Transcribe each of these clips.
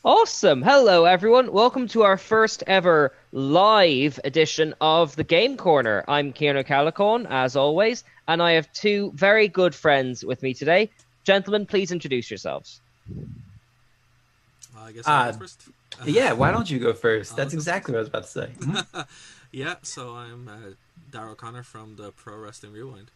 Awesome. Hello, everyone. Welcome to our first ever live edition of the Game Corner. I'm Kieran O'Callaghan, as always, and I have two very good friends with me today. Gentlemen, please introduce yourselves. I guess I'll go first. Yeah, why don't you go first? That's go exactly what I was about to say. Yeah, so I'm Darragh from the Pro Wrestling Rewind.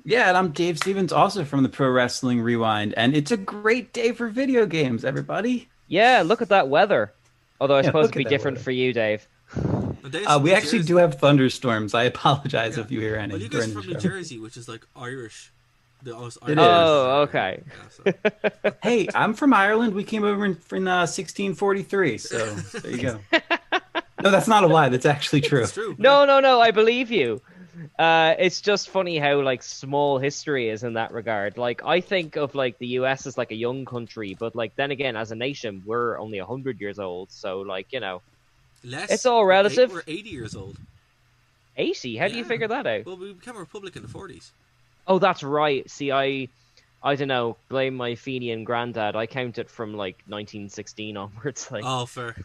Yeah, and I'm Dave Stevens, also from the Pro Wrestling Rewind, and it's a great day for video games, everybody. Yeah, look at that weather. Although I suppose it'd be different weather. for you, Dave. We actually do have thunderstorms. I apologize if you hear any. Well, you guys are from New Jersey, which is like Irish. It is. Oh, okay. Yeah, so. Hey, I'm from Ireland. We came over in 1643, so there you go. No, that's not a lie. That's actually true. It's true. No, I believe you. It's just funny how like small history is in that regard. Like I think of like the US as like a young country, but like then again, as a nation, we're only 100 years old. So like it's all relative. We're 80 years old. 80? How do you figure that out? Well, we became a republic in the 40s. Oh, that's right. See, I don't know. Blame my Fenian granddad. I count it from like 1916 onwards. Like. Oh, fair.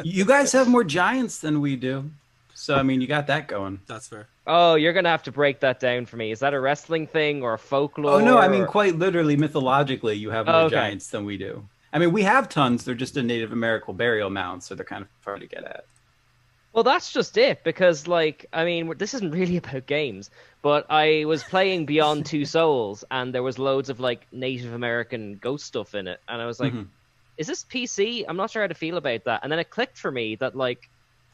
You guys have more giants than we do. So, I mean, you got that going. That's fair. Oh, you're going to have to break that down for me. Is that a wrestling thing or folklore? Oh, no, I mean, quite literally, mythologically, you have more giants than we do. I mean, we have tons. They're just a Native American burial mound, so they're kind of hard to get at. Well, that's just it, because, like, I mean, this isn't really about games, but I was playing Beyond Two Souls, and there was loads of, like, Native American ghost stuff in it, and I was like, is this PC? I'm not sure how to feel about that. And then it clicked for me that, like,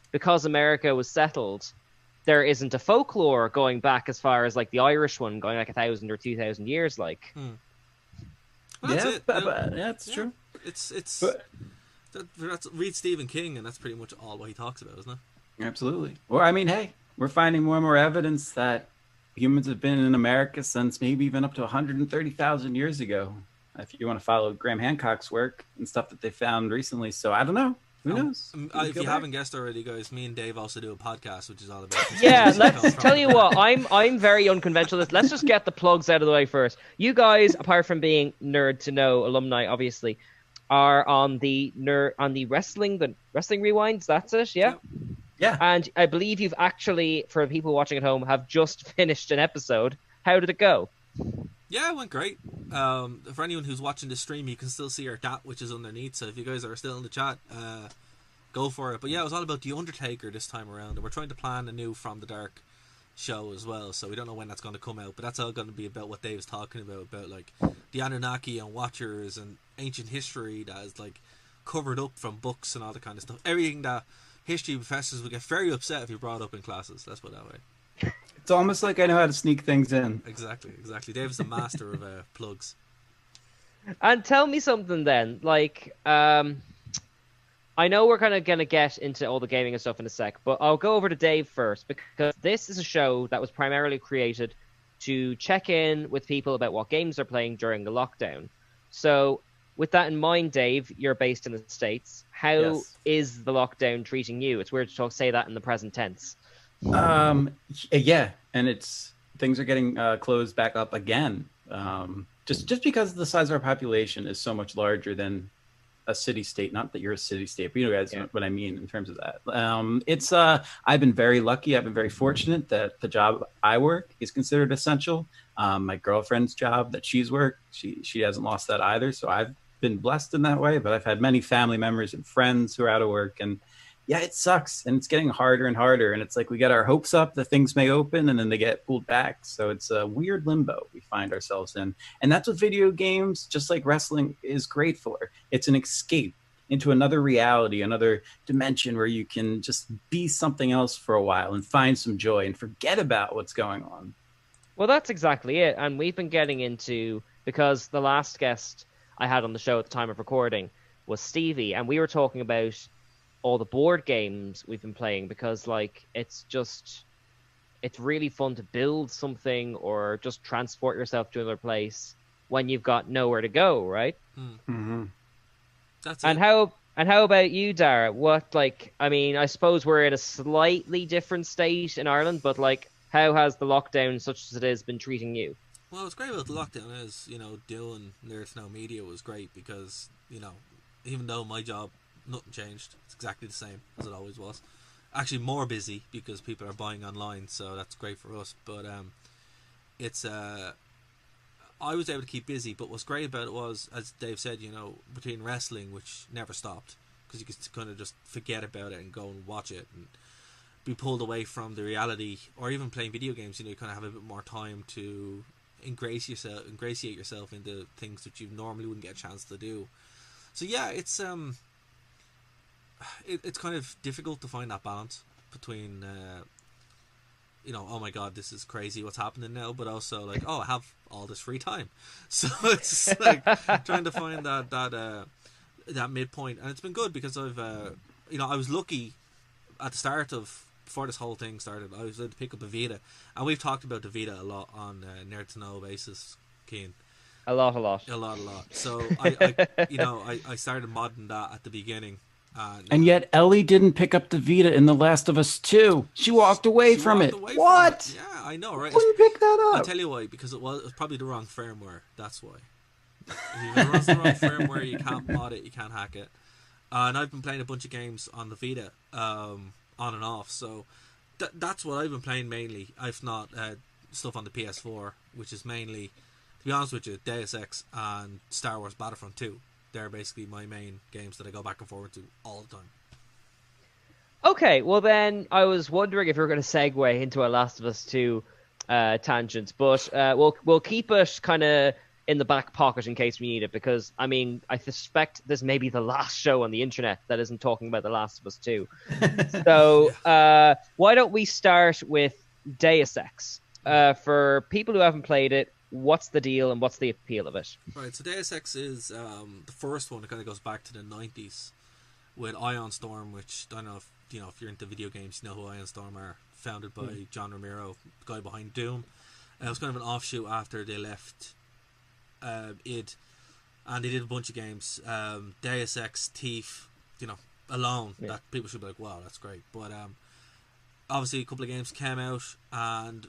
because America was settled, there isn't a folklore going back as far as like the Irish one going like 1,000 or 2,000 years. Like, well, that's it. That's true. Read Stephen King, and that's pretty much all what he talks about, isn't it? Absolutely. Well, I mean, hey, we're finding more and more evidence that humans have been in America since maybe even up to 130,000 years ago. If you want to follow Graham Hancock's work and stuff that they found recently, so I don't know. Who knows? If you haven't guessed already, guys, me and Dave also do a podcast, which is all about. Yeah, let's tell you what. I'm very unconventional. Let's just get the plugs out of the way first. You guys, apart from being Nerd to Know alumni, obviously, are on the wrestling rewinds. That's it, yeah. Yeah. And I believe you've actually, for people watching at home, have just finished an episode. How did it go? Yeah, it went great. For anyone who's watching this stream, you can still see our chat, which is underneath. So if you guys are still in the chat, go for it. But yeah, it was all about The Undertaker this time around. And we're trying to plan a new From the Dark show as well. So we don't know when that's going to come out. But that's all going to be about what Dave's talking about like the Anunnaki and Watchers and ancient history that is like covered up from books and all that kind of stuff. Everything that history professors would get very upset if you brought up in classes. Let's put it that way. It's almost like I know how to sneak things in. Exactly. Dave's the master of plugs. And tell me something then. Like, I know we're kind of going to get into all the gaming and stuff in a sec, but I'll go over to Dave first, because this is a show that was primarily created to check in with people about what games they're playing during the lockdown. So, with that in mind, Dave, you're based in the States. How is the lockdown treating you? It's weird to say that in the present tense. Yeah, and things are getting closed back up again. Just because the size of our population is so much larger than a city state. Not that you're a city state, but you guys know what I mean in terms of that. I've been very lucky. I've been very fortunate that the job I work is considered essential. My girlfriend's job that she's worked, she hasn't lost that either. So I've been blessed in that way. But I've had many family members and friends who are out of work, and yeah, it sucks, and it's getting harder and harder, and it's like we get our hopes up that things may open, and then they get pulled back. So it's a weird limbo we find ourselves in, and that's what video games, just like wrestling, is great for. It's an escape into another reality, another dimension where you can just be something else for a while and find some joy and forget about what's going on. Well, that's exactly it, and we've been getting into, because the last guest I had on the show at the time of recording was Stevie, and we were talking about all the board games we've been playing, because like it's really fun to build something or just transport yourself to another place when you've got nowhere to go, right? Mm-hmm. That's and it. how about you, Darragh? What, like, I mean, I suppose we're in a slightly different state in Ireland, but like, how has the lockdown, such as it is, been treating you? Well, what's great about the lockdown is, doing Nerd to Know Media was great because, even though my job, nothing changed. It's exactly the same as it always was. Actually, more busy because people are buying online, so that's great for us. But it's I was able to keep busy. But what's great about it was, as Dave said, between wrestling, which never stopped, because you could kind of just forget about it and go and watch it and be pulled away from the reality, or even playing video games. You kind of have a bit more time to ingratiate yourself into things that you normally wouldn't get a chance to do. So yeah, it's kind of difficult to find that balance between oh my god, this is crazy what's happening now, but also like, oh, I have all this free time. So it's like trying to find that midpoint, and it's been good because I've I was lucky at the start of, before this whole thing started, I was able to pick up a Vita, and we've talked about the Vita a lot on Nerd to Know basis, Keen. A lot. A lot. So I started modding that at the beginning. And yet Ellie didn't pick up the Vita in The Last of Us 2. She walked away from it. What? Yeah, I know, right? Couldn't pick that up. I'll tell you why, because it was probably the wrong firmware. That's why. If it runs the wrong firmware, you can't mod it, you can't hack it. And I've been playing a bunch of games on the Vita, on and off. So that's what I've been playing mainly. I've not stuff on the PS4, which is mainly, to be honest with you, Deus Ex and Star Wars Battlefront 2. They're basically my main games that I go back and forward to all the time. Okay, well then, I was wondering if you were going to segue into a Last of Us 2 tangent, but we'll keep it kind of in the back pocket in case we need it, because, I mean, I suspect this may be the last show on the internet that isn't talking about The Last of Us 2. So, why don't we start with Deus Ex? For people who haven't played it, what's the deal and what's the appeal of it? Right, so Deus Ex is the first one that kind of goes back to the 90s with Ion Storm, which, I don't know if if you're into video games, you know who Ion Storm are, founded by John Romero, the guy behind Doom. It was kind of an offshoot after they left id, and they did a bunch of games, Deus Ex, Thief, alone, that people should be like, wow, that's great. But obviously a couple of games came out, and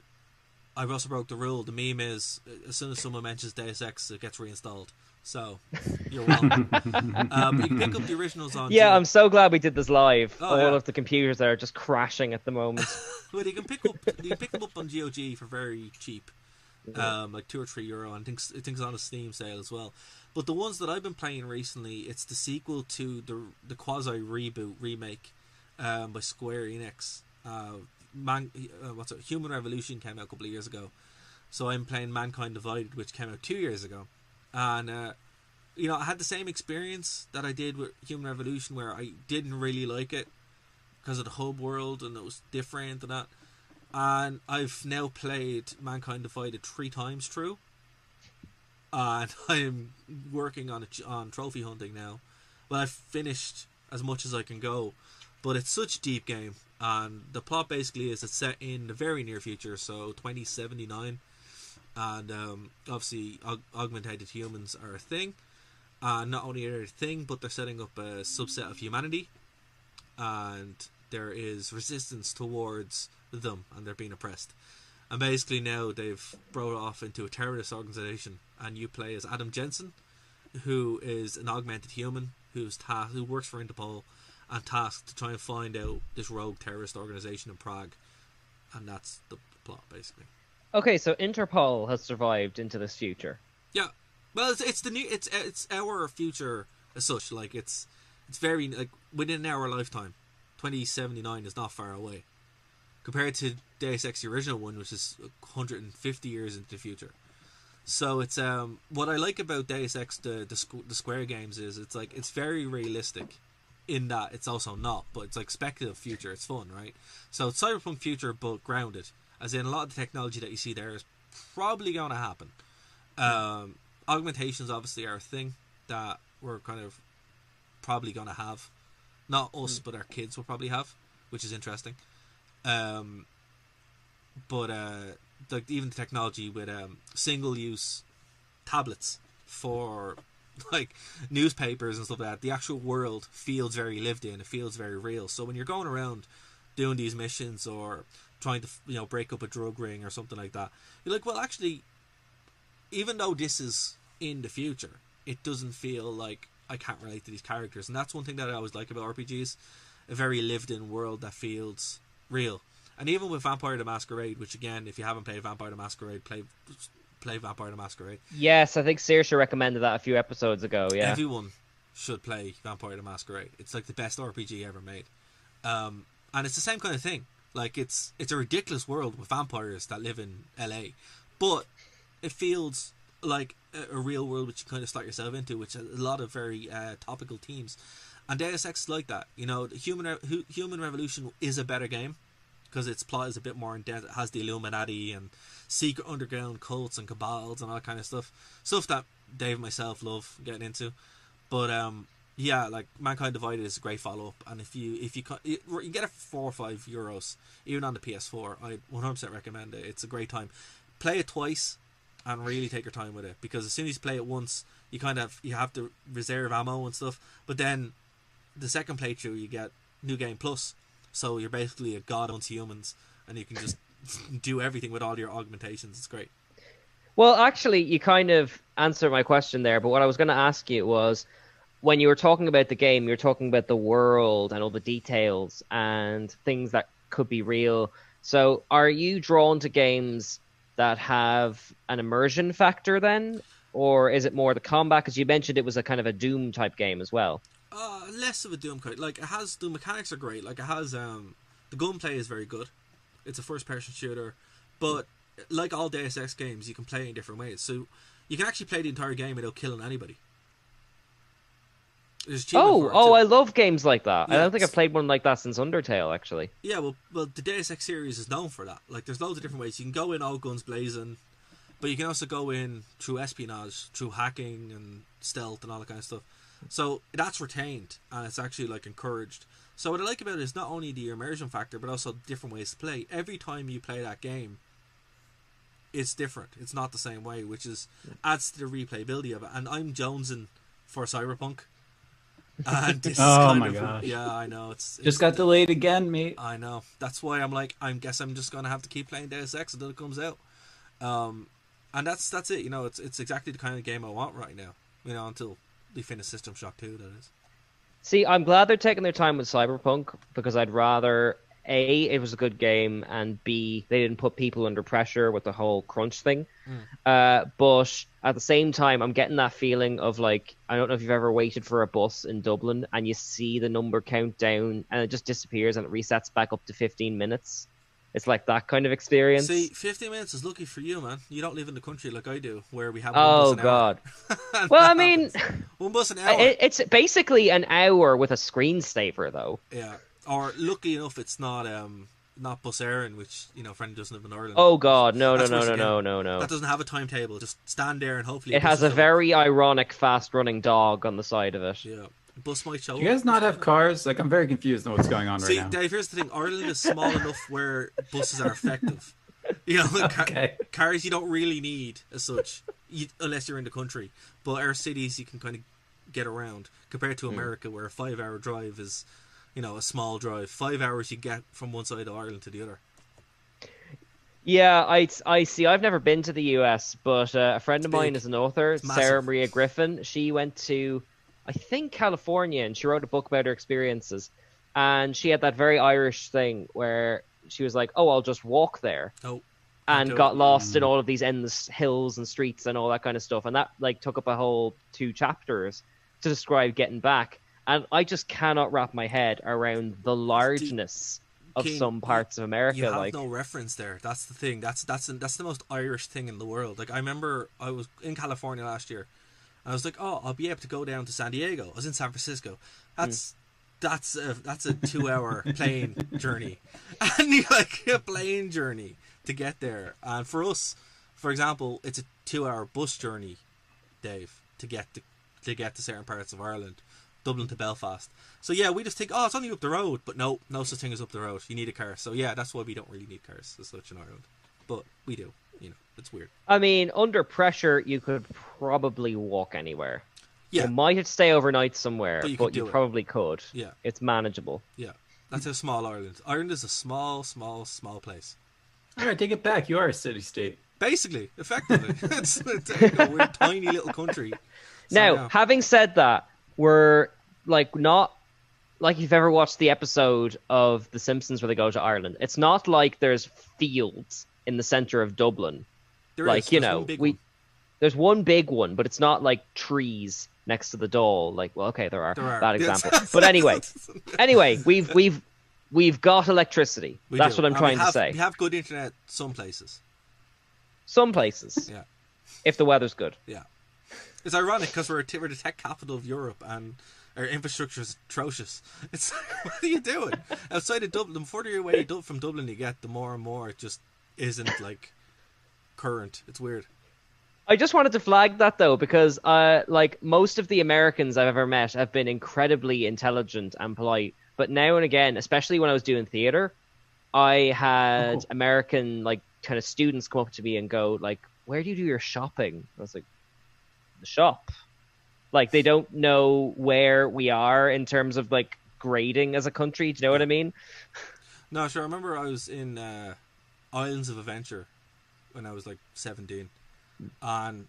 I've also broke the rule. The meme is, as soon as someone mentions Deus Ex, it gets reinstalled. So, you're welcome. You can pick up the originals on... Yeah, I'm so glad we did this live. Oh, All of the computers are just crashing at the moment. Well, you can pick them up on GOG for very cheap. Like €2 or €3, and I think it's on a Steam sale as well. But the ones that I've been playing recently, it's the sequel to the quasi reboot remake by Square Enix. Human Revolution came out a couple of years ago, so I'm playing Mankind Divided, which came out 2 years ago, and I had the same experience that I did with Human Revolution, where I didn't really like it because of the hub world and it was different and that. And I've now played Mankind Divided 3 times through, and I'm working on trophy hunting now. Well, I've finished as much as I can go, but it's such a deep game, and the plot basically is it's set in the very near future, so 2079, and obviously augmented humans are a thing, and not only are they a thing, but they're setting up a subset of humanity, and there is resistance towards them, and they're being oppressed. And basically now they've brought off into a terrorist organization, and you play as Adam Jensen, who is an augmented human who works for Interpol, and tasked to try and find out this rogue terrorist organization in Prague, and that's the plot basically. Okay, so Interpol has survived into this future. Yeah, well, it's our future as such. Like it's very, like, within our lifetime. 2079 is not far away compared to Deus Ex, the original one, which is 150 years into the future. So it's what I like about Deus Ex, the Square games, is it's very realistic in that it's also not, but it's like speculative future. It's fun, right? So it's cyberpunk future, but grounded, as in a lot of the technology that you see there is probably going to happen. Augmentations obviously are a thing that we're kind of probably going to have. Not us, but our kids will probably have, which is interesting. But like even the technology with single-use tablets for like newspapers and stuff like that, the actual world feels very lived in. It feels very real. So when you're going around doing these missions or trying to break up a drug ring or something like that, you're like, well, actually, even though this is in the future, it doesn't feel like I can't relate to these characters. And that's one thing that I always like about RPGs, a very lived-in world that feels real. And even with Vampire the Masquerade, which again, if you haven't played Vampire the Masquerade, play Vampire the Masquerade. Yes, I think Saoirse recommended that a few episodes ago. Yeah, Everyone should play Vampire the Masquerade. It's like the best RPG ever made. And it's the same kind of thing. Like it's a ridiculous world with vampires that live in LA, but it feels like a real world which you kind of slot yourself into, which has a lot of very topical themes. And Deus Ex is like that. You know, Human Revolution is a better game because its plot is a bit more in depth. It has the Illuminati and secret underground cults and cabals and all that kind of stuff that Dave and myself love getting into. But yeah, like Mankind Divided is a great follow up, and if you get it for €4 or €5 even on the PS4, I 100% recommend it. It's a great time. Play it twice and really take your time with it, because as soon as you play it once, you have to reserve ammo and stuff. But then the second playthrough, you get New Game Plus, so you're basically a god unto humans, and you can just do everything with all your augmentations. It's great. Well, actually, you kind of answered my question there, but what I was going to ask you was, when you were talking about the game, you were talking about the world and all the details and things that could be real. So are you drawn to games that have an immersion factor then? Or is it more the combat? Because you mentioned it was a kind of a Doom type game as well. Less of a Doom kind. Like, the mechanics are great. Like, it has, the gunplay is very good. It's a first-person shooter. But like all Deus Ex games, you can play in different ways. So you can actually play the entire game without killing anybody. I love games like that. Yeah, I don't think I've played one like that since Undertale, actually. Yeah, well, the Deus Ex series is known for that. Like, there's loads of different ways. You can go in all guns blazing, but you can also go in through espionage, through hacking and stealth and all that kind of stuff. So that's retained, and it's actually, like, encouraged. So what I like about it is not only the immersion factor, but also different ways to play. Every time you play that game, it's different. It's not the same way, which adds to the replayability of it. And I'm jonesing for Cyberpunk. And this gosh. Yeah, I know. It's just got delayed again, mate. I know. That's why I'm like, I guess I'm just gonna have to keep playing Deus Ex until it comes out. And that's it. You know, it's exactly the kind of game I want right now. You know, until they finish System Shock 2, that is. See, I'm glad they're taking their time with Cyberpunk, because I'd rather A, it was a good game, and B, they didn't put people under pressure with the whole crunch thing. But at the same time, I'm getting that feeling of, like, I don't know if you've ever waited for a bus in Dublin and you see the number count down and it just disappears and it resets back up to 15 minutes. It's like that kind of experience. See, 15 minutes is lucky for you, man. You don't live in the country like I do, where we have one bus an hour. Well, I mean, one bus an hour. It's basically an hour with a screensaver, though. Yeah. Or lucky enough, it's not Bus Éireann, which, you know, friend doesn't live in Ireland. Oh God, no. That doesn't have a timetable. Just stand there and hopefully it has a very ironic fast-running dog on the side of it. Yeah. Bus might show up. Do you guys not have cars? Like, I'm very confused on what's going on right now. See, Dave, here's the thing. Ireland is small enough where buses are effective. You know, cars you don't really need as such, unless you're in the country. But our cities, you can kind of get around, compared to America, where a 5-hour drive is, you know, a small drive. 5 hours you get from one side of Ireland to the other. Yeah, I see. I've never been to the US, but a friend of mine is an author, Sarah Maria Griffin. She went to, I think, California, and she wrote a book about her experiences. And she had that very Irish thing where she was like, "Oh, I'll just walk there," and got lost in all of these endless hills and streets and all that kind of stuff. And that, like, took up a whole 2 chapters to describe getting back. And I just cannot wrap my head around the largeness of some parts of America. You have no reference there. That's the thing. That's the most Irish thing in the world. Like, I remember I was in California last year. I was like, oh, I'll be able to go down to San Diego. I was in San Francisco. That's a 2-hour plane journey, and like a plane journey to get there. And for us, for example, it's a 2-hour bus journey, Dave, to get to certain parts of Ireland, Dublin to Belfast. So yeah, we just think, oh, it's only up the road, but no such thing as up the road. You need a car. So yeah, that's why we don't really need cars as such in Ireland, but we do. You know, it's weird. I mean, under pressure, you could probably walk anywhere. Yeah. You might have to stay overnight somewhere, but you probably could. Yeah. It's manageable. Yeah. That's how small Ireland is. Ireland is a small place. All right, take it back. You are a city-state. Basically, effectively. It's we're a tiny little country. So, Now, yeah. having said that, we're like not like you've ever watched the episode of The Simpsons where they go to Ireland. It's not like there's fields in the center of Dublin. There like is. you There's know, one big one. there's one big one, but it's not like trees next to the Dáil. Like, well, okay, there are. There are. Bad Yes. example. But anyway, we've got electricity. That's what I'm trying to say. We have good internet some places. Some places, Yeah. if the weather's good. Yeah. It's ironic because we're the tech capital of Europe and our infrastructure is atrocious. It's like, what are you doing? Outside of Dublin, the further away from Dublin you get, the more and more it just isn't like current. It's weird. I just wanted to flag that though, because like most of the Americans I've ever met have been incredibly intelligent and polite. But now and again, especially when I was doing theater, I had American like kind of students come up to me and go like, "Where do you do your shopping?" I was like, "The shop." Like they don't know where we are in terms of like grading as a country. Do you know what I mean? No, sure. I remember I was in Islands of Adventure when I was like 17, and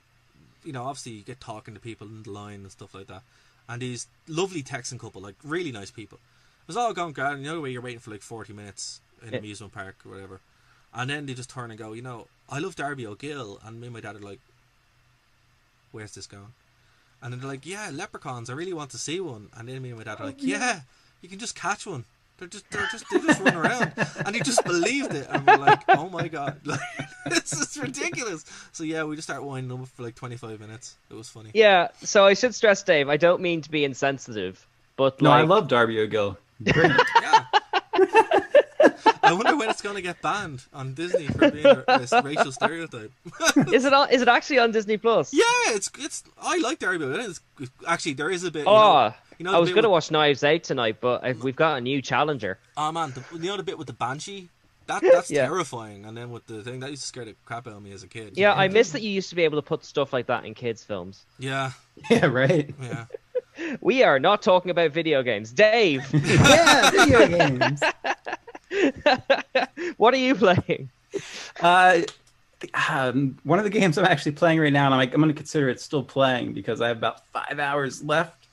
you know, obviously you get talking to people in the line and stuff like that, and these lovely Texan couple, like really nice people. It was all going grand. You know, where you're waiting for like 40 minutes in an amusement park or whatever, and then they just turn and go, you know, I love Darby O'Gill, and me and my dad are like, where's this going? And then they're like, yeah, leprechauns, I really want to see one. And then me and my dad are like, yeah, you can just catch one. They just run around. And he just believed it. And we're like, oh my god, like, this is ridiculous. So yeah, we just start winding up for like 25 minutes. It was funny. Yeah, so I should stress, Dave, I don't mean to be insensitive, but No, like... I love Darby O'Gill. Brilliant. Yeah. I wonder when it's going to get banned on Disney for being a racial stereotype. Is it actually on Disney Plus? Yeah, it's. I like Darby. Actually, there is a bit. Oh, you know I was going to with, watch Knives Out tonight, but we've got a new challenger. Oh man, you know the bit with the banshee? That's Yeah. terrifying. And then with the thing that used to scare the crap out of me as a kid. Yeah, I miss that you used to be able to put stuff like that in kids' films. Yeah, Yeah, right. yeah. We are not talking about video games. Dave, Yeah, video games. what are you playing? One of the games I'm actually playing right now, and I'm going to consider it still playing because I have about 5 hours left,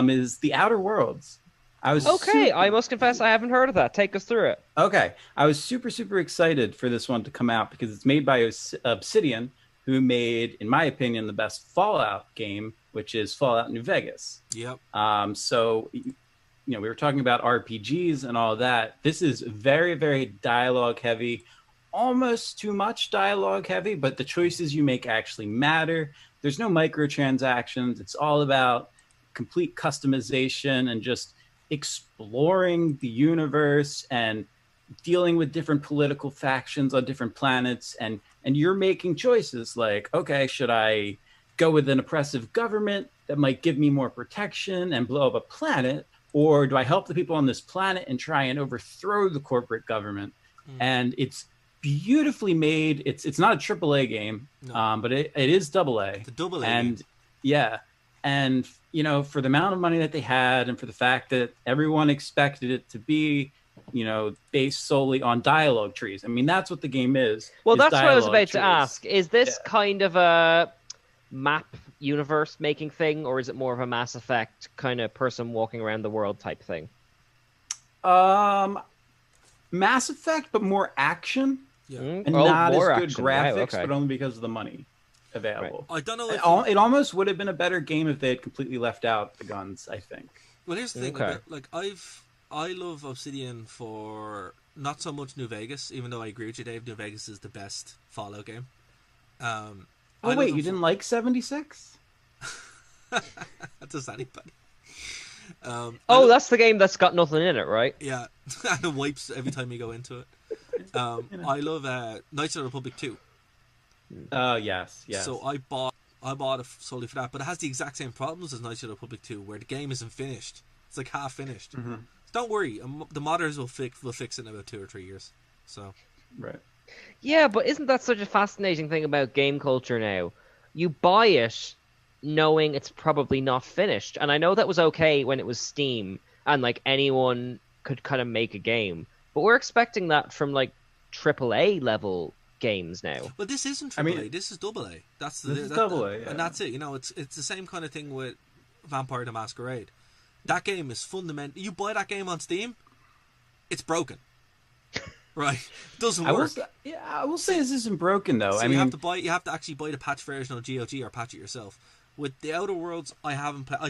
is The Outer Worlds. I was I must confess I haven't heard of that. Take us through it. Okay. I was super excited for this one to come out because it's made by Obsidian, who made, in my opinion, the best Fallout game, which is Fallout New Vegas. Yep. So, you know, we were talking about RPGs and all that. This is very dialogue heavy, almost too much dialogue heavy, but the choices you make actually matter. There's no microtransactions. It's all about complete customization and just exploring the universe and dealing with different political factions on different planets, and you're making choices like, okay, should I go with an oppressive government that might give me more protection and blow up a planet, or do I help the people on this planet and try and overthrow the corporate government? And it's beautifully made. It's not a AAA game, No. but it is AA. It's a double A And game. yeah, and you know, for the amount of money that they had, and for the fact that everyone expected it to be, you know, based solely on dialogue trees. I mean, that's what the game is. Well, is that's what I was dialogue about to trees. ask. Is this kind of a map universe making thing, or is it more of a Mass Effect kind of person walking around the world type thing? Mass Effect, but more action Yeah. and Oh, not as more good action. graphics, Right, okay. but only because of the money available. I don't know if It almost would have been a better game if they had completely left out the guns, I think. Well, here's the thing. Okay. About, like, I love Obsidian for not so much New Vegas, even though I agree with you, Dave. New Vegas is the best Fallout game. I Oh, love wait, them you for- didn't like 76? Does anybody? Oh, that's the game that's got nothing in it, right? Yeah, and it wipes every time you go into it. I love Knights of the Republic 2. Yes. So I bought it solely for that, but it has the exact same problems as Knights of the Republic 2, where the game isn't finished. It's like half finished. Mm-hmm. Don't worry, the modders will fix it in about 2 or 3 years. So Right. Yeah, but isn't that such a fascinating thing about game culture now? You buy it knowing it's probably not finished. And I know that was okay when it was Steam and like anyone could kind of make a game. But we're expecting that from like AAA level games now. But this isn't AAA. This is AA. This is AA, yeah. And that's it. You know, it's the same kind of thing with Vampire the Masquerade. That game is fundamental. You buy that game on Steam, it's broken. Right, it doesn't work. I will say this isn't broken though. So you have to actually buy the patch version of GOG or patch it yourself. With the Outer Worlds, I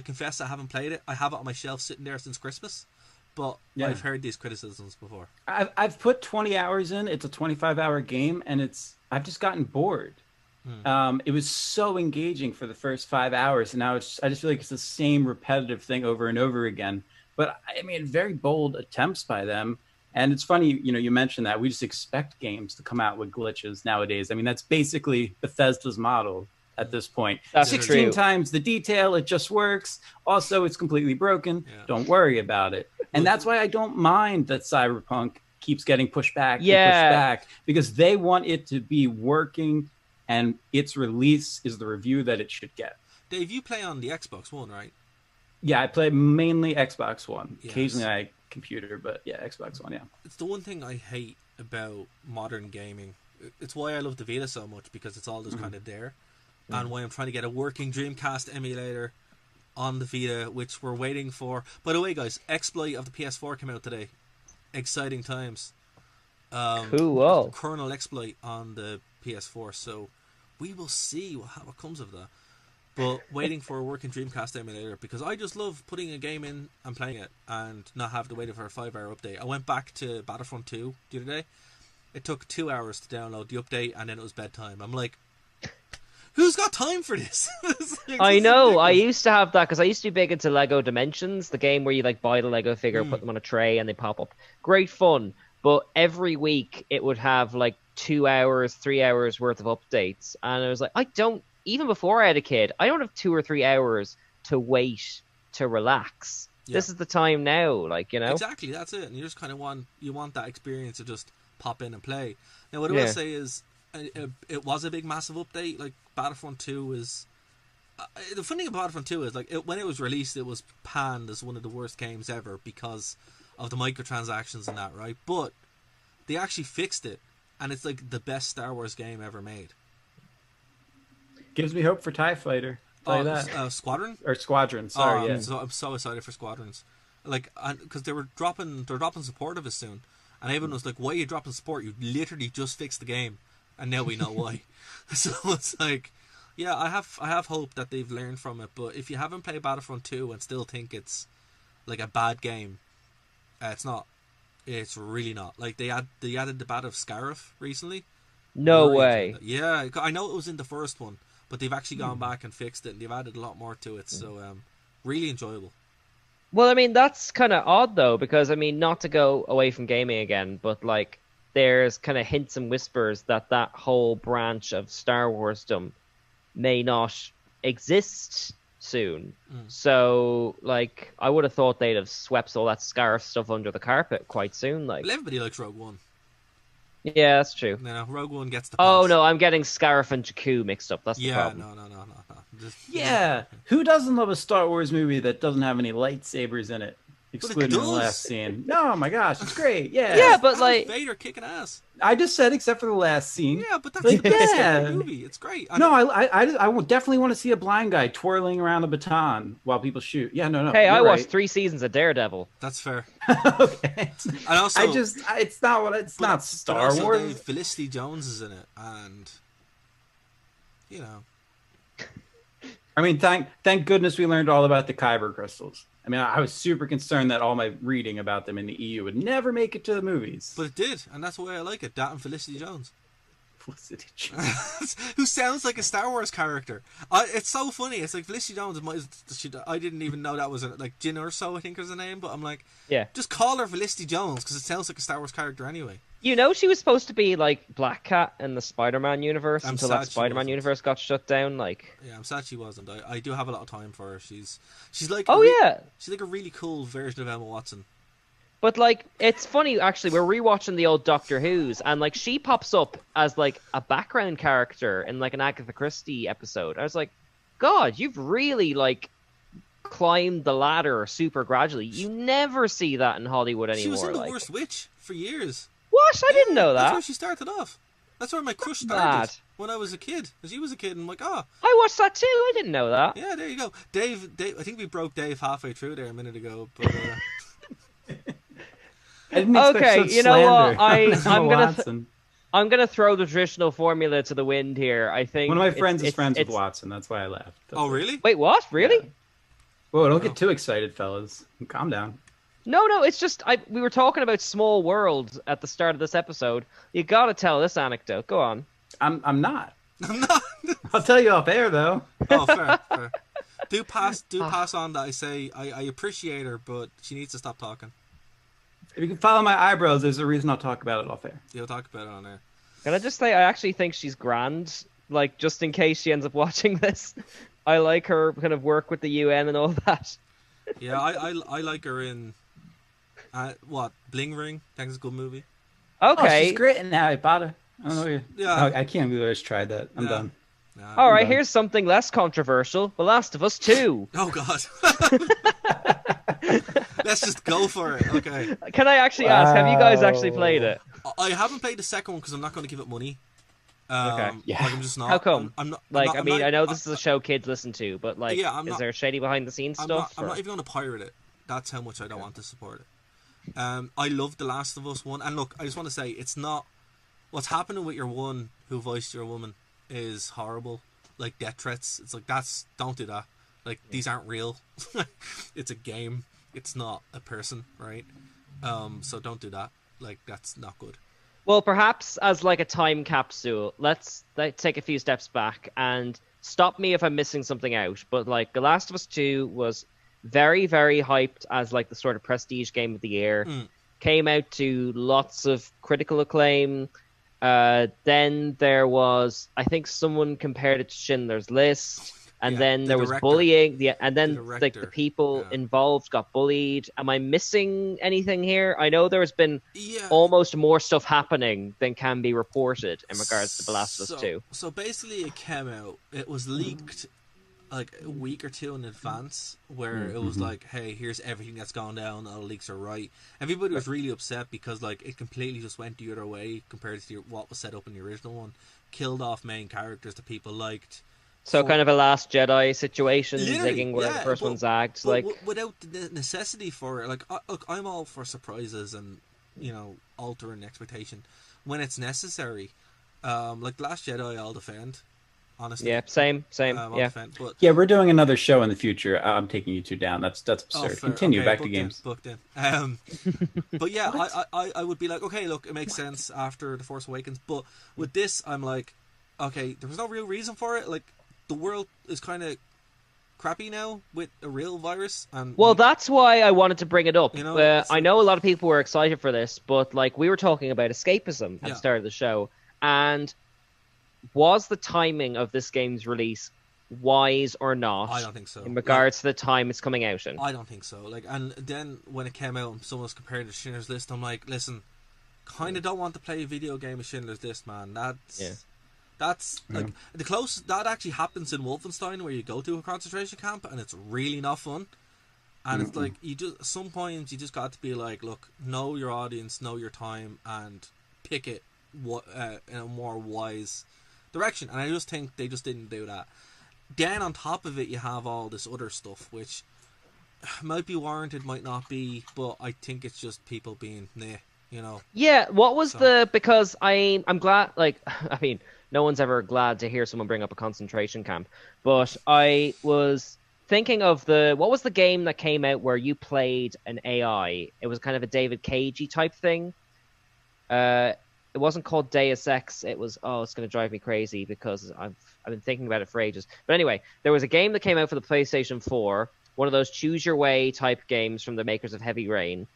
confess I haven't played it. I have it on my shelf sitting there since Christmas, but I've heard these criticisms before. I've put 20 hours in. It's a 25-hour game, and I've just gotten bored. It was so engaging for the first 5 hours, and now I just feel like it's the same repetitive thing over and over again. But I mean, very bold attempts by them. And it's funny, you mentioned that we just expect games to come out with glitches nowadays. I mean, that's basically Bethesda's model at this point. That's 16 true. times the detail, it just works. Also, it's completely broken. Yeah. Don't worry about it. And that's why I don't mind that Cyberpunk keeps getting pushed back and pushed back, because they want it to be working, and its release is the review that it should get. Dave, you play on the Xbox One, right? Yeah, I play mainly Xbox One. Yes. Occasionally computer, but yeah, Xbox One, yeah. It's the one thing I hate about modern gaming. It's why I love the Vita so much, because it's all just kind of there. And why I'm trying to get a working Dreamcast emulator on the Vita, which we're waiting for. By the way, guys, Exploit of the PS4 came out today. Exciting times. Cool. Kernel Exploit on the PS4, so we will see what comes of that. But waiting for a working Dreamcast emulator, because I just love putting a game in and playing it and not have to wait for a 5-hour update. I went back to Battlefront 2 the other day. It took 2 hours to download the update, and then it was bedtime. I'm like, who's got time for this? I know. I used to have that because I used to be big into Lego Dimensions, the game where you buy the Lego figure, put them on a tray, and they pop up. Great fun. But every week it would have 2 hours, 3 hours worth of updates, and I was like, even before I had a kid, I don't have 2 or 3 hours to wait to relax. Yeah. This is the time now, Exactly, that's it. And you just kind of want that experience to just pop in and play. Now, what I will say is, it was a big, massive update. Battlefront 2 is... the funny thing about Battlefront 2 is, when it was released, it was panned as one of the worst games ever because of the microtransactions and that, right? But they actually fixed it, and it's the best Star Wars game ever made. Gives me hope for TIE Fighter. Squadron? Or Squadron, sorry. I'm so excited for Squadrons. Because they're dropping support of it soon. And everyone was like, why are you dropping support? You literally just fixed the game. And now we know why. So it's yeah, I have hope that they've learned from it. But if you haven't played Battlefront 2 and still think it's a bad game, it's not. It's really not. They added the Battle of Scarif recently. No way. Yeah, I know it was in the first one, but they've actually gone back and fixed it, and they've added a lot more to it. So really enjoyable. Well, I mean, that's kind of odd though, because not to go away from gaming again, but there's kind of hints and whispers that whole branch of Star Warsdom may not exist soon. So I would have thought they'd have swept all that Scarif stuff under the carpet quite soon. Well, everybody likes Rogue One. Yeah, that's true. No, Rogue One gets the pass. Oh no, I'm getting Scarif and Jakku mixed up. That's the problem. No. Who doesn't love a Star Wars movie that doesn't have any lightsabers in it? Excluding the last scene. No, my gosh, it's great. Yeah. Yeah, but Vader kicking ass. I just said except for the last scene. Yeah, but that's the best movie. It's great. I will definitely want to see a blind guy twirling around a baton while people shoot. Yeah, no. Hey, I watched 3 seasons of Daredevil. That's fair. Okay. And also, it's not Star Wars. Felicity Jones is in it, and I mean, thank goodness we learned all about the Kyber crystals. I mean, I was super concerned that all my reading about them in the EU would never make it to the movies. But it did, and that's why I like it. That and Felicity Jones. Felicity Jones. Who sounds like a Star Wars character. It's so funny. It's Felicity Jones. I didn't even know that was Jyn Erso, I think is the name, but I'm just call her Felicity Jones because it sounds like a Star Wars character anyway. She was supposed to be Black Cat in the Spider-Man universe until that Spider-Man universe got shut down. Yeah, I'm sad she wasn't. I do have a lot of time for her. She's she's a really cool version of Emma Watson. But it's funny actually. We're rewatching the old Doctor Who's, and she pops up as a background character in an Agatha Christie episode. I was like, God, you've really climbed the ladder super gradually. You never see that in Hollywood anymore. She was in The Worst Witch for years. What? I didn't know that. That's where she started off. That's where my crush started Mad. when I was a kid. As you was a kid, and I'm like, oh, I watched that too. I didn't know that. yeah, there you go. Dave, I think we broke Dave halfway through there a minute ago, but I didn't expect Okay, such you know what? slander on Emma Watson. I'm gonna throw the traditional formula to the wind here. I think One of my friends is friends with Watson. That's why I laughed. That's oh, it. really? Wait, what? Really? Yeah. Whoa, don't get too excited, fellas. Calm down. No. It's just we were talking about small worlds at the start of this episode. You gotta tell this anecdote. Go on. I'm not. I'm not. I'll tell you off air though. Oh, fair. Do pass on that. I say I appreciate her, but she needs to stop talking. If you can follow my eyebrows, there's a reason I'll talk about it off air. You'll talk about it on air. Can I just say I actually think she's grand. Like, just in case she ends up watching this, I like her kind of work with the UN and all that. Yeah, I like her in Bling Ring. I think it's a good movie. Oh, Okay. she's great in Harry Potter. I don't know. Yeah. I can't believe I just tried that. I'm done. All right, done. here's something less controversial. The Last of Us 2. Oh God. Let's just go for it. Okay. Can I actually ask, have you guys actually played it? I haven't played the second one because I'm not going to give it money. Okay. Yeah. Like, I'm just not. How come? I'm not. Like, I'm not, I know this is a show kids listen to, but like, Yeah, I'm is not- there shady behind the scenes stuff? I'm not even going to pirate it. That's how much I don't want to support it. I love The Last of Us 1. And look, I just want to say, it's not... What's happening with your one who voiced your woman is horrible. Like, death threats. It's like, don't do that. Like, these aren't real. It's a game. It's not a person, right? So don't do that. Like, that's not good. Well, perhaps as like a time capsule, let's take a few steps back and stop me if I'm missing something out. But like, The Last of Us 2 was very, very hyped as like the sort of prestige game of the year. Came out to lots of critical acclaim. Then there was, I think someone compared it to Schindler's List. And Yeah, then the there was director. bullying. And then The like the director, people yeah. involved got bullied. Am I missing anything here? I know there has been Yeah. almost more stuff happening than can be reported in regards to The Last of Us 2. So basically it came out, it was leaked like a week or two in advance, where it was like, hey, here's everything that's gone down, all the leaks are right. Everybody was really upset because like it completely just went the other way compared to what was set up in the original one. Killed off main characters that people liked. So kind of a Last Jedi situation, Literally, zigging where yeah, the first but- one zagged. but Like, without the necessity for it. Like, look, I'm all for surprises and, you know, altering expectation when it's necessary. Like The Last Jedi, I'll defend. Honestly, yeah, same, I'll yeah. defend, but Yeah, we're doing another show in the future. I'm taking you two down. That's absurd. oh, fair. Continue. Okay, Back to booked games. Booked in. But yeah, I would be like, okay, look, it makes sense after The Force Awakens. But with this, I'm like, okay, there was no real reason for it. Like, the world is kind of crappy now with a real virus. And Well, that's why I wanted to bring it up. You know, it's I know a lot of people were excited for this, but like we were talking about escapism at Yeah. the start of the show, and was the timing of this game's release wise or not? I don't think so. In regards to the time it's coming out in. I don't think so. Like, and then when it came out and someone was comparing it to Schindler's List, I'm like, listen, kind of don't want to play a video game of Schindler's List, man. That's like the closest that actually happens in Wolfenstein, where you go to a concentration camp and it's really not fun. And it's like, you just, some points you just got to be like, look, know your audience, know your time, and pick it in a more wise direction. And I just think they just didn't do that. Then on top of it, you have all this other stuff, which might be warranted, might not be, but I think it's just people being you know. Yeah, what was because I'm glad, like, I mean, no one's ever glad to hear someone bring up a concentration camp, but I was thinking of what was the game that came out where you played an AI? It was kind of a David Cagey type thing. It wasn't called Deus Ex. It was, it's going to drive me crazy because I've been thinking about it for ages. But anyway, there was a game that came out for the PlayStation 4, one of those choose your way type games from the makers of Heavy Rain,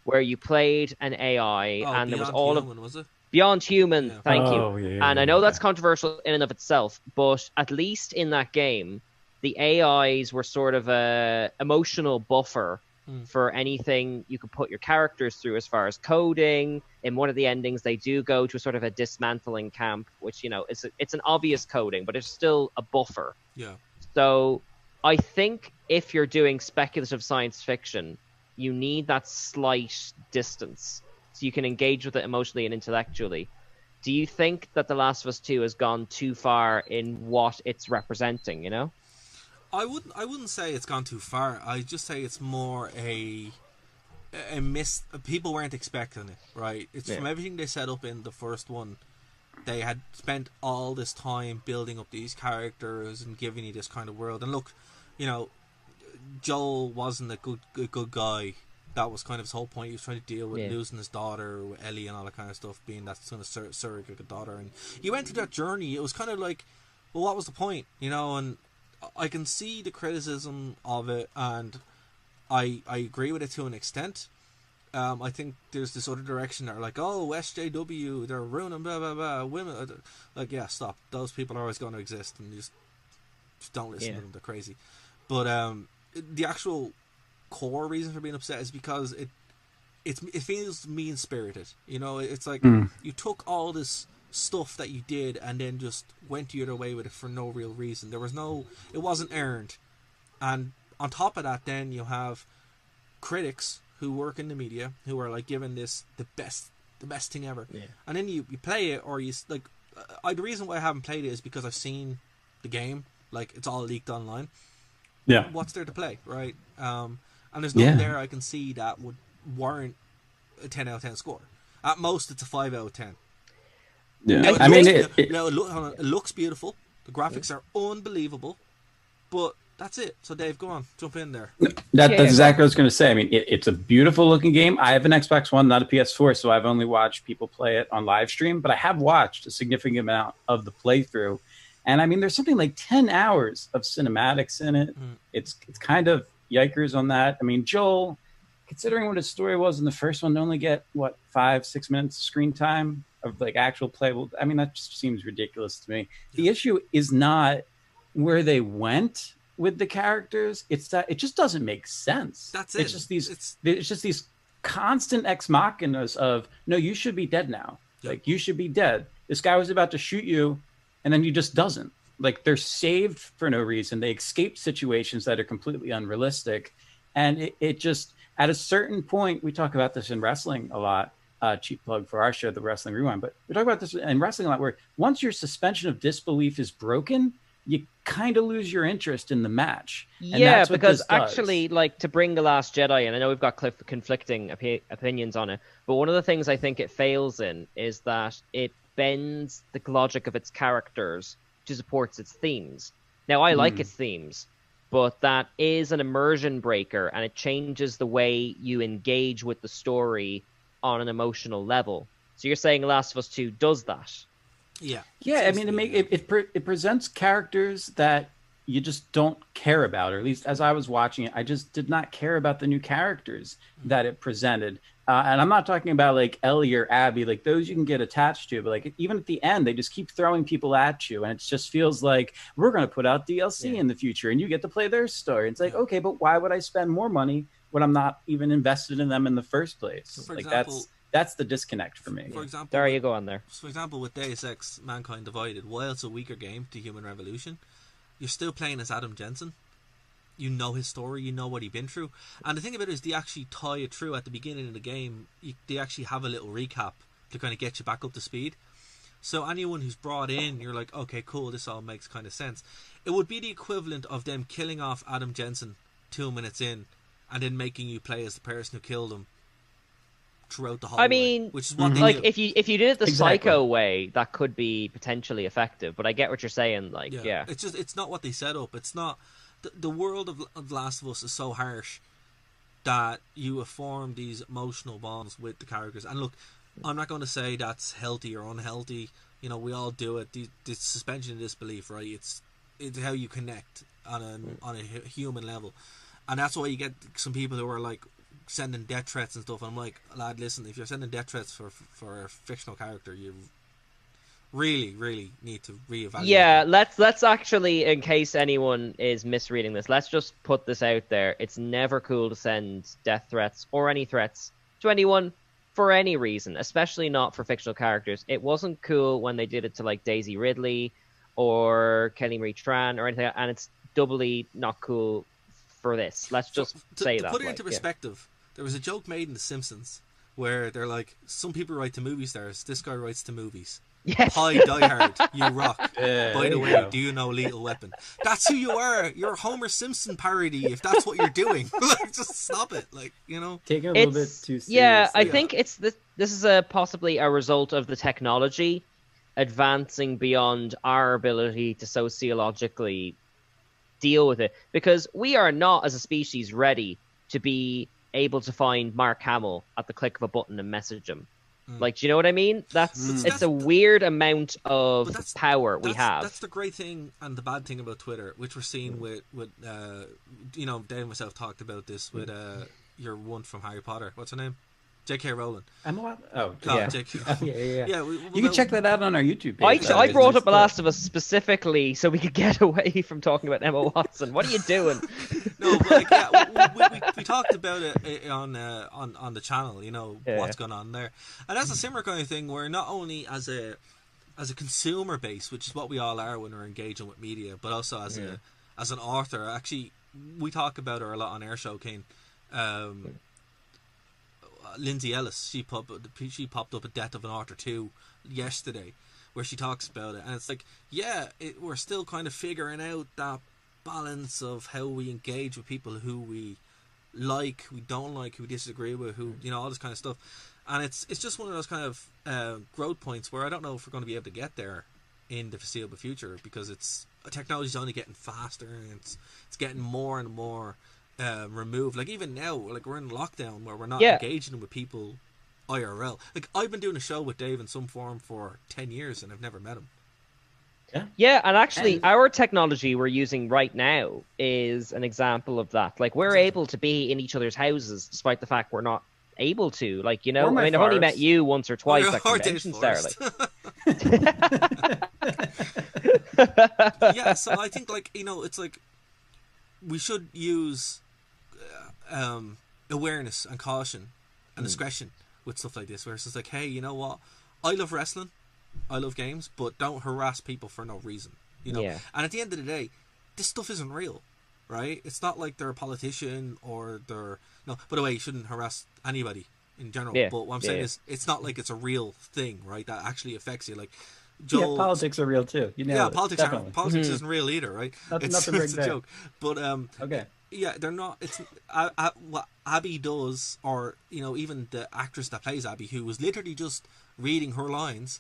where you played an AI and there was all Human, was it? Beyond Human, Yeah. thank you. Yeah, And I know that's controversial in and of itself, but at least in that game, the AIs were sort of a emotional buffer for anything you could put your characters through as far as coding. In one of the endings, they do go to a sort of a dismantling camp, which, you know, it's an obvious coding, but it's still a buffer. Yeah. So I think if you're doing speculative science fiction, you need that slight distance so you can engage with it emotionally and intellectually. do you think that The Last of Us 2 has gone too far in what it's representing, you know? I wouldn't say it's gone too far. I just say it's more a miss. People weren't expecting it, right? It's from everything they set up in the first one. They had spent all this time building up these characters and giving you this kind of world. And look, you know, Joel wasn't a good guy. That was kind of his whole point. He was trying to deal with losing his daughter, with Ellie and all that kind of stuff, being that sort of surrogate daughter. And you went through that journey. It was kind of like, well, what was the point? You know, and I can see the criticism of it, and I agree with it to an extent. I think there's this other direction that are like, oh, SJW, they're ruining blah blah blah women. Like, yeah, stop. Those people are always going to exist, and you just don't listen to them. They're crazy. But the actual core reason for being upset is because it feels mean spirited. You know, it's like you took all this stuff that you did and then just went the other way with it for no real reason. It wasn't earned. And on top of that, then you have critics who work in the media who are like giving this the best thing ever. Yeah. And then you play it, or you like. The reason why I haven't played it is because I've seen the game. Like, it's all leaked online. Yeah. What's there to play, right? And there's nothing there I can see that would warrant a 10 out of 10 score. At most, it's a 5 out of 10. Yeah, now, it looks beautiful. The graphics are unbelievable, but that's it. So Dave, go on, jump in there. That's exactly what I was going to say. I mean, it's a beautiful looking game. I have an Xbox One, not a PS4, so I've only watched people play it on live stream, but I have watched a significant amount of the playthrough. And I mean, there's something like 10 hours of cinematics in it. It's kind of yikers on that. I mean, Joel, considering what his story was in the first one, to only get, 5-6 minutes of screen time of like actual playable. I mean, that just seems ridiculous to me. The issue is not where they went with the characters. It's that it just doesn't make sense. That's it. It's just these constant ex machinas of, no, you should be dead now. Like, you should be dead. This guy was about to shoot you, and then he just doesn't. Like, they're saved for no reason. They escape situations that are completely unrealistic. And it just, at a certain point, we talk about this in wrestling a lot. Cheap plug for our show, The Wrestling Rewind. But we talk about this in wrestling a lot, where once your suspension of disbelief is broken, you kind of lose your interest in the match. Yeah, because actually, like, to bring The Last Jedi, and I know we've got conflicting opinions on it, but one of the things I think it fails in is that it bends the logic of its characters to support its themes. Now, I like its themes, but that is an immersion breaker, and it changes the way you engage with the story on an emotional level. So you're saying Last of Us 2 does that? Yeah. I mean, it presents characters that you just don't care about, or at least as I was watching it, I just did not care about the new characters that it presented. And I'm not talking about like Ellie or Abby, like those you can get attached to, but like even at the end, they just keep throwing people at you, and it just feels like we're going to put out DLC in the future, and you get to play their story. It's like, okay, but why would I spend more money when I'm not even invested in them in the first place? So for like example, that's the disconnect for me. For example, there you go on there. For example, with Deus Ex: Mankind Divided, while it's a weaker game to Human Revolution, you're still playing as Adam Jensen. You know his story, you know what he's been through. And the thing about it is they actually tie it through at the beginning of the game. They actually have a little recap to kind of get you back up to speed. So anyone who's brought in, you're like, okay, cool, this all makes kind of sense. It would be the equivalent of them killing off Adam Jensen 2 minutes in and then making you play as the person who killed him throughout the whole way, which is what they like do. if you did it the Psycho way, that could be potentially effective, but I get what you're saying. Like, yeah. It's not what they set up. It's not the world of Last of Us is so harsh that you have formed these emotional bonds with the characters. And look, I'm not going to say that's healthy or unhealthy. You know, we all do it. The suspension of disbelief, right? It's how you connect on a human level, and that's why you get some people who are like sending death threats and stuff. And I'm like, lad, listen, if you're sending death threats for a fictional character, you really need to reevaluate. Yeah, let's actually, in case anyone is misreading this, let's just put this out there. It's never cool to send death threats or any threats to anyone for any reason, especially not for fictional characters. It wasn't cool when they did it to like Daisy Ridley or Kelly Marie Tran or anything, and it's doubly not cool for this. Let's just say that. To put it into perspective, there was a joke made in The Simpsons where they're like, some people write to movie stars, this guy writes to movies. Yes. Hi, Die Hard, you rock. Yeah, By there the you way, go. do you know Lethal Weapon? That's who you are. You're a Homer Simpson parody. If that's what you're doing, like, just stop it. Like, you know. Taking it a little bit It's too yeah, I seriously. Yeah. think it's this is a possibly a result of the technology advancing beyond our ability to sociologically deal with it, because we are not as a species ready to be able to find Mark Hamill at the click of a button and message him. Like, do you know what I mean? But see, It's a weird amount but of that's power we that's have. the great thing and the bad thing about Twitter, which we're seeing with you know, Dave and myself talked about this with your one from Harry Potter. What's her name? J.K. Rowling. Emma? Oh, Oh, Yeah. J.K. Oh, Rowling. yeah. Yeah, You can check that out on our YouTube I, page. By the I way. brought Nice up The clip. Last of Us specifically so we could get away from talking about Emma Watson. What are you doing? No, but like, yeah, we talked about it on the channel. You know, Yeah. what's going on there, and that's a similar kind of thing where not only as a consumer base, which is what we all are when we're engaging with media, but also as an author. Actually, we talk about her a lot on our show, Kane. Lindsay Ellis, she popped up a Death of an Author 2 yesterday, where she talks about it, and it's like, yeah, we're still kind of figuring out that balance of how we engage with people who we like, we don't like, who we disagree with, who, you know, all this kind of stuff. And it's just one of those kind of growth points where I don't know if we're going to be able to get there in the foreseeable future, because technology's only getting faster, and it's getting more and more removed. Like, even now, like, we're in lockdown where we're not engaging with people IRL. Like, I've been doing a show with Dave in some form for 10 years and I've never met him. Yeah, and actually, our technology we're using right now is an example of that. Like, we're able to be in each other's houses despite the fact we're not able to. Like, you know, I mean, I've only met you once or twice at conventions, Darragh. Yeah, so I think, like, you know, it's like we should use awareness and caution and discretion with stuff like this, where it's just like, hey, you know what, I love wrestling, I love games, but don't harass people for no reason, you know. And at the end of the day, this stuff isn't real, right? It's not like they're a politician or they're, no, by the way, you shouldn't harass anybody in general, but what I'm saying is, it's not like it's a real thing, right, that actually affects you. Like, Joel, politics are real too. You know, politics isn't real either, right? It's a joke. But okay. Yeah, they're not. It's what Abby does, or, you know, even the actress that plays Abby, who was literally just reading her lines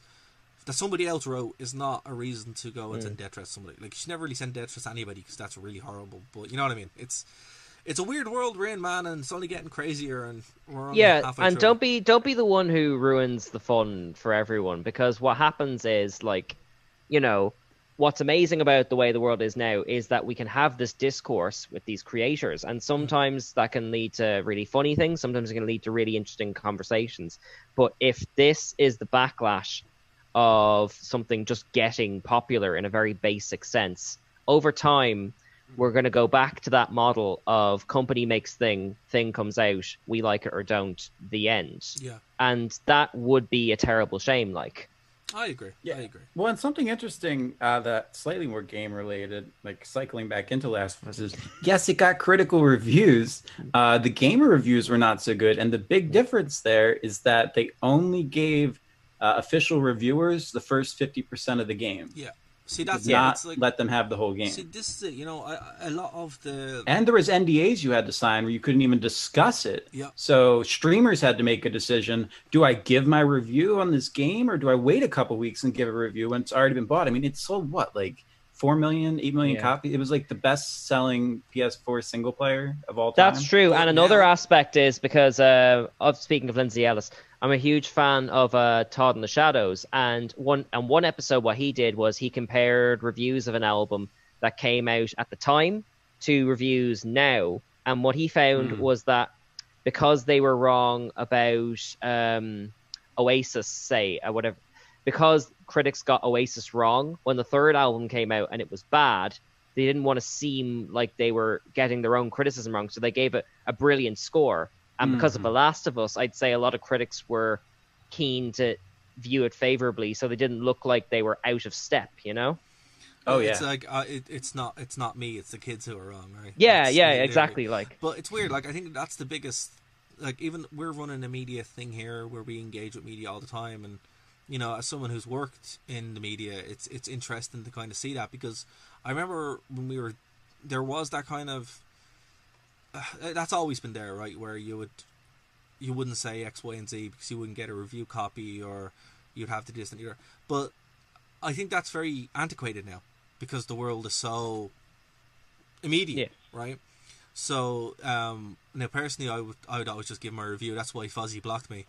that somebody else wrote, is not a reason to go and send death threats to somebody. Like, she never really sent death threats to anybody, because that's really horrible. But you know what I mean? It's a weird world we're in, man, and it's only getting crazier, and we're only halfway and through. don't be the one who ruins the fun for everyone, because what happens is, like, you know, what's amazing about the way the world is now is that we can have this discourse with these creators, and sometimes that can lead to really funny things, sometimes it can lead to really interesting conversations. But if this is the backlash of something just getting popular in a very basic sense, over time we're going to go back to that model of company makes thing comes out, we like it or don't, the end. Yeah. And that would be a terrible shame. Like, I agree. Yeah. I agree. Well, and something interesting that slightly more game related, like cycling back into Last of Us, is yes, it got critical reviews. The gamer reviews were not so good, and the big difference there is that they only gave official reviewers the first 50% of the game. Yeah. See, that's not it's like, let them have the whole game. See, this is it. You know, a lot of the, and there was NDAs you had to sign where you couldn't even discuss it. Yeah. So streamers had to make a decision: do I give my review on this game, or do I wait a couple weeks and give a review when it's already been bought? I mean, it sold what, like 4 million, 8 million copies. It was like the best-selling PS4 single player of all time. That's true. And another aspect is because of speaking of Lindsay Ellis, I'm a huge fan of Todd in the Shadows, and one episode what he did was he compared reviews of an album that came out at the time to reviews now, and what he found was that because they were wrong about Oasis, say, or whatever, because critics got Oasis wrong when the third album came out and it was bad, they didn't want to seem like they were getting their own criticism wrong, so they gave it a brilliant score. And because of The Last of Us, I'd say a lot of critics were keen to view it favorably, so they didn't look like they were out of step, you know? Oh yeah, it's like it's not me, it's the kids who are wrong, right? Yeah, exactly. Like, but it's weird. Like, I think that's the biggest. Like, even we're running a media thing here where we engage with media all the time, and you know, as someone who's worked in the media, it's interesting to kind of see that, because I remember when there was that kind of that's always been there, right? Where you wouldn't say X, Y, and Z because you wouldn't get a review copy, or you'd have to do this and the other. But I think that's very antiquated now because the world is so immediate, right? So now personally, I would always just give my review. That's why Fozzie blocked me.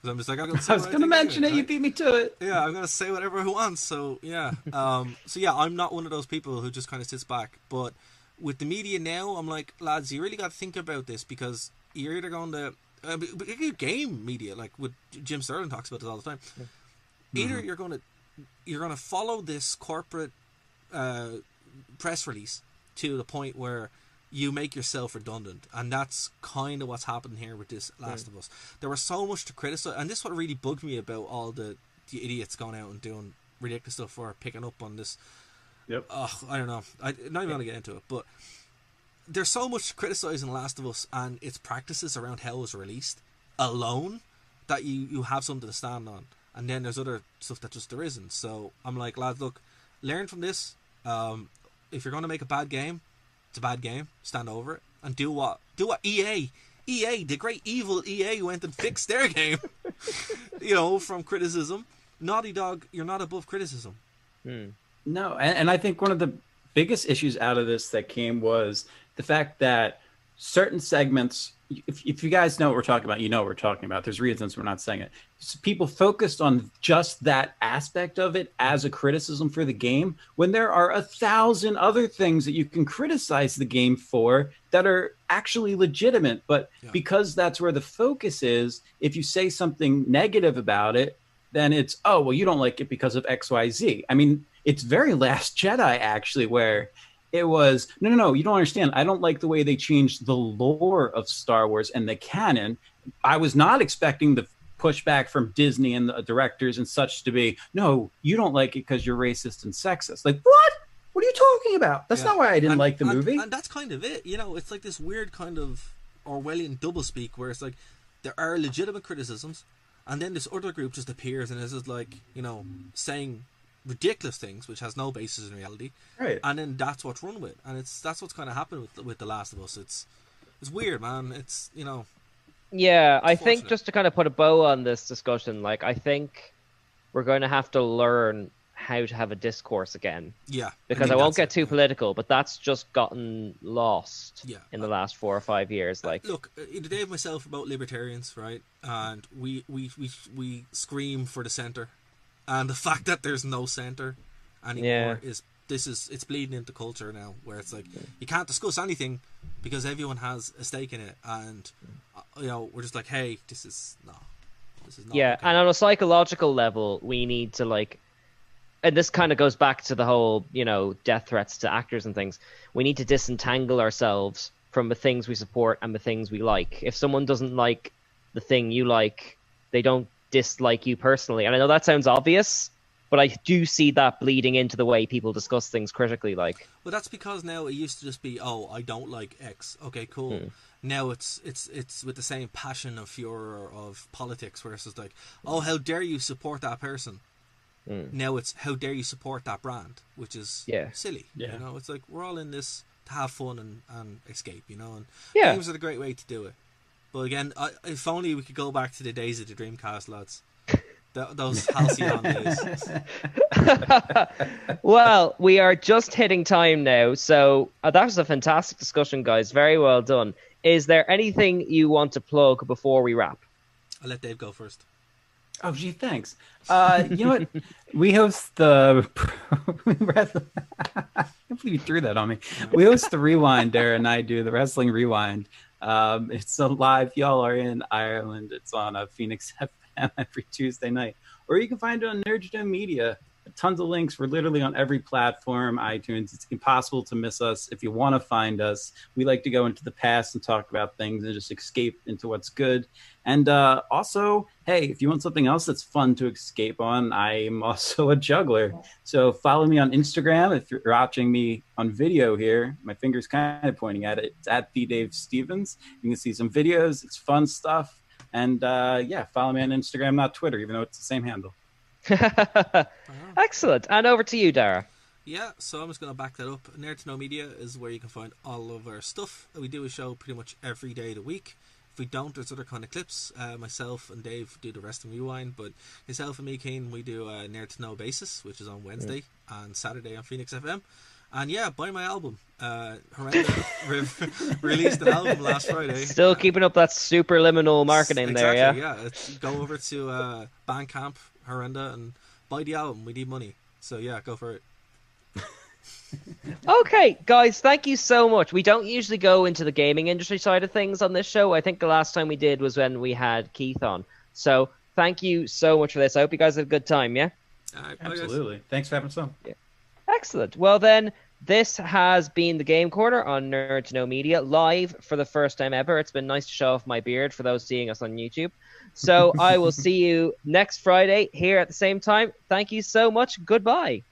I'm just like, I was going to mention it. Right? You beat me to it. Yeah, I'm going to say whatever I want. So yeah, I'm not one of those people who just kind of sits back. But with the media now, I'm like, lads, you really got to think about this, because you're either going to game media, like what Jim Sterling talks about this all the time. Either you're going to follow this corporate press release to the point where you make yourself redundant, and that's kind of what's happened here with this Last of Us. There was so much to criticize, and this is what really bugged me about all the idiots going out and doing ridiculous stuff or picking up on this. Yep. I don't know. I'm not even going to get into it, but there's so much to criticize in Last of Us and its practices around how it was released alone that you have something to stand on. And then there's other stuff that just there isn't. So I'm like, lads, look, learn from this. If you're going to make a bad game, it's a bad game. Stand over it and do what EA, the great evil EA, went and fixed their game. You know, from criticism. Naughty Dog, you're not above criticism. No, and I think one of the biggest issues out of this that came was the fact that certain segments, if you guys know what we're talking about, you know what we're talking about. There's reasons we're not saying it. So people focused on just that aspect of it as a criticism for the game, when there are 1,000 other things that you can criticize the game for that are actually legitimate. But because that's where the focus is, if you say something negative about it, then it's, oh, well, you don't like it because of X, Y, Z. I mean, it's very Last Jedi, actually, where it was, no, you don't understand. I don't like the way they changed the lore of Star Wars and the canon. I was not expecting the pushback from Disney and the directors and such to be, no, you don't like it because you're racist and sexist. Like, what? What are you talking about? That's not why I didn't like the movie. And that's kind of it. You know, it's like this weird kind of Orwellian doublespeak where it's like there are legitimate criticisms, and then this other group just appears and is just like, you know, saying ridiculous things which has no basis in reality, right? And then that's what's run with, and that's what's kind of happened with The Last of Us. It's weird, man. It's, you know. Yeah, I think just to kind of put a bow on this discussion, like, I think we're going to have to learn how to have a discourse again. Yeah, because I won't get too political, but that's just gotten lost in the last 4 or 5 years. Like, look, today of myself about libertarians, right? And we scream for the center. And the fact that there's no center anymore it's bleeding into culture now, where it's like you can't discuss anything because everyone has a stake in it, and you know, we're just like, hey, this is not okay. And on a psychological level, we need to, like, and this kind of goes back to the whole, you know, death threats to actors and things. We need to disentangle ourselves from the things we support and the things we like. If someone doesn't like the thing you like, they don't dislike you personally. And I know that sounds obvious, but I do see that bleeding into the way people discuss things critically. Like, well, that's because now it used to just be, oh, I don't like X. Okay, cool. Now it's with the same passion of furor of politics, where it's just like, oh, how dare you support that person. Now it's, how dare you support that brand, which is silly. You know, it's like, we're all in this to have fun and escape, you know, and games are the great way to do it. But again, if only we could go back to the days of the Dreamcast, lads. Those halcyon days. Well, we are just hitting time now, so that was a fantastic discussion, guys. Very well done. Is there anything you want to plug before we wrap? I'll let Dave go first. Oh, gee, thanks. You know what? We host the... I can't believe you threw that on me. We host the Rewind, Darragh and I do the Wrestling Rewind. It's a live. Y'all are in Ireland. It's on Phoenix FM every Tuesday night. Or you can find it on nerdtoknowmedia. Tons of links. We're literally on every platform, iTunes. It's impossible to miss us if you want to find us. We like to go into the past and talk about things and just escape into what's good. And also, hey, if you want something else that's fun to escape on, I'm also a juggler. So follow me on Instagram. If you're watching me on video here, my finger's kind of pointing at it. It's at @TheDaveStevens. You can see some videos. It's fun stuff. And follow me on Instagram, not Twitter, even though it's the same handle. Excellent. And over to you, Darragh. Yeah, so I'm just going to back that up. Nerd to Know Media is where you can find all of our stuff. We do a show pretty much every day of the week. If we don't, there's other kind of clips. Myself and Dave do the rest and rewind, but myself and me, Kane, we do a Nerd to Know Basis, which is on Wednesday and Saturday on Phoenix FM. And yeah, buy my album. Horrenda released an album last Friday. Still keeping up that superliminal marketing exactly, there, yeah. Go over to Bandcamp, Horrenda, and buy the album. We need money. So yeah, go for it. Okay, guys, thank you so much. We don't usually go into the gaming industry side of things on this show. I think the last time we did was when we had Keith on. So thank you so much for this. I hope you guys had a good time, yeah? Absolutely. Thanks for having us on. Yeah. Excellent. Well, then, this has been the Game Corner on Nerd to Know Media, live for the first time ever. It's been nice to show off my beard for those seeing us on YouTube. So I will see you next Friday here at the same time. Thank you so much. Goodbye.